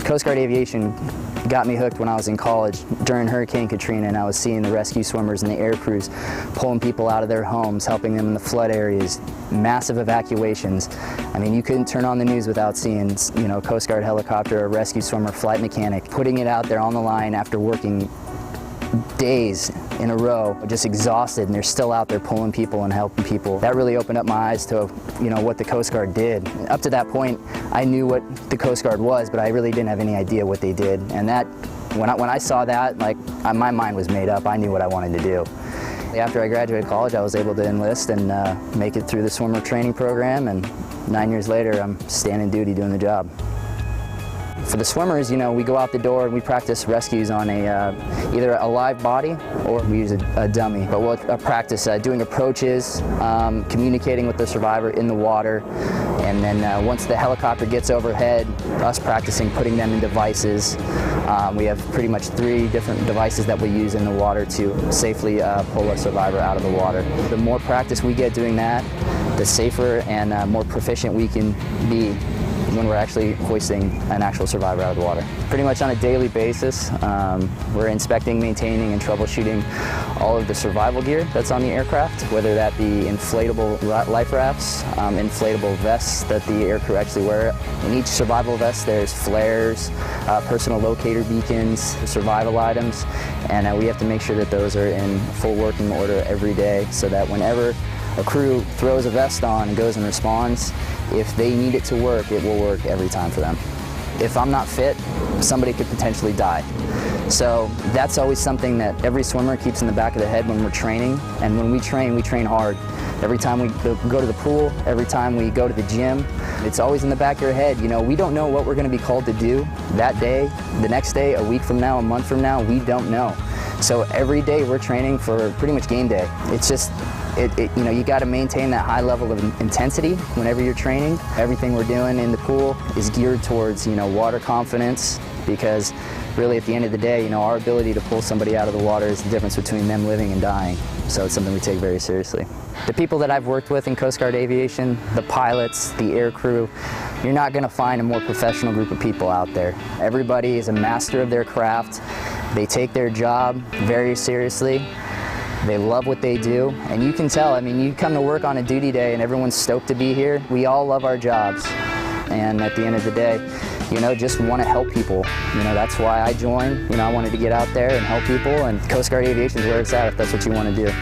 Coast Guard aviation got me hooked when I was in college during Hurricane Katrina, and I was seeing the rescue swimmers and the air crews pulling people out of their homes, helping them in the flood areas, massive evacuations. I mean, you couldn't turn on the news without seeing, a Coast Guard helicopter, a rescue swimmer, flight mechanic, putting it out there on the line after working days in a row, just exhausted, and they're still out there pulling people and helping people. That really opened up my eyes to, what the Coast Guard did. Up to that point, I knew what the Coast Guard was, but I really didn't have any idea what they did. And that, when I saw that, my mind was made up. I knew what I wanted to do. After I graduated college, I was able to enlist and make it through the swimmer training program, and 9 years later, I'm standing duty doing the job. For the swimmers, we go out the door and we practice rescues on either a live body or we use a dummy. But we'll practice doing approaches, communicating with the survivor in the water, and then once the helicopter gets overhead, us practicing putting them in devices. We have pretty much 3 different devices that we use in the water to safely pull a survivor out of the water. The more practice we get doing that, the safer and more proficient we can be when we're actually hoisting an actual survivor out of the water. Pretty much on a daily basis, we're inspecting, maintaining, and troubleshooting all of the survival gear that's on the aircraft, whether that be inflatable life rafts, inflatable vests that the aircrew actually wear. In each survival vest there's flares, personal locator beacons, survival items, and we have to make sure that those are in full working order every day so that whenever a crew throws a vest on and goes and responds, if they need it to work, it will work every time for them. If I'm not fit, somebody could potentially die. So that's always something that every swimmer keeps in the back of the head when we're training. And when we train hard. Every time we go to the pool, every time we go to the gym, it's always in the back of your head. We don't know what we're going to be called to do that day, the next day, a week from now, a month from now, we don't know. So every day we're training for pretty much game day. It's just, you got to maintain that high level of intensity whenever you're training. Everything we're doing in the pool is geared towards, water confidence, because really at the end of the day, our ability to pull somebody out of the water is the difference between them living and dying. So it's something we take very seriously. The people that I've worked with in Coast Guard aviation, the pilots, the air crew, you're not going to find a more professional group of people out there. Everybody is a master of their craft. They take their job very seriously. They love what they do, and you can tell. You come to work on a duty day and everyone's stoked to be here. We all love our jobs, and at the end of the day, just want to help people. That's why I joined. I wanted to get out there and help people, and Coast Guard Aviation is where it's at if that's what you want to do.